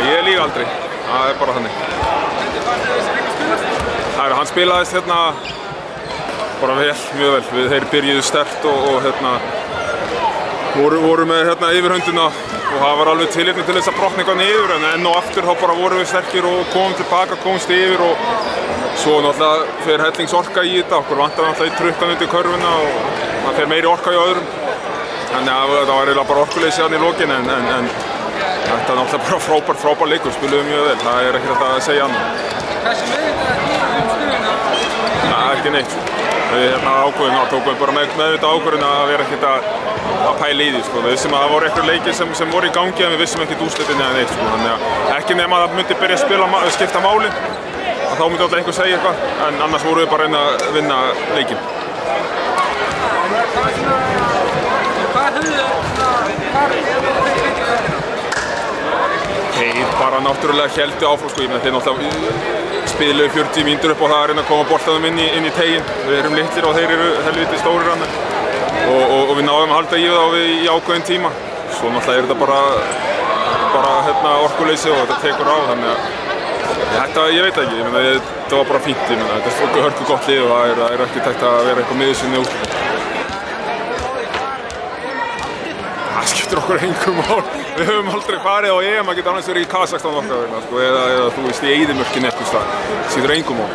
Ég líka aldrei, það bara þannig. Hann spilaðist bara vel, mjög vel. Þeir byrjuðu sterkt og voru með yfirhöndina og það var alveg tilefni til þess að brotna eitthvað niður en enn og aftur þá bara vorum við sterkir og komum tilbaka, komumst yfir og svo náttúrulega fer hellingsorka í þetta. Okkur vantar náttúrulega í trukkan undir körfuna og það fer meiri orka í öðrum. Þannig að það var eiginlega bara orkuleysi þarna í lokin en þetta er náttúrulega bara frábær leikur, spiluðum mjög vel, það er ekkert að segja annað. Hversu meðvitað Ekki neitt. Við tókum bara meðvitað ákvörðun að vera ekkert að pæla í því. Við vissum að það voru einhverjir leikir sem voru í gangi en við vissum ekkert úrslitin eða neitt. Þannig að ekki nema að það myndi byrja að skipta máli, þá myndi alltaf einhver segja eitthvað, en annars vorum við bara að reyna að vinna leikinn. Þeir bara náttúrulega héldu áfram, þeir náttúrulega spiluðu 40 mínútur upp á það að reyna að koma boltanum inn í teginn. Við erum litlir og þeir eru helviti stórir hann og við náðum að halda í það í ákveðin tíma. Svo náttúrulega er þetta bara orkuleysi og þetta tekur á, þannig að þetta, ég veit ekki, þetta var bara fínt, þetta er hörku gott lið og það er ekki tækt að vera eitthvað miðursinni úrslit. Það skiptir okkur engu mál. Við höfum aldrei farið á EM að geta annars verið í Kazakstan okkar vegna, eða þú veist í eyðimörkinni eitthvað stað. Það skiptir engu mál.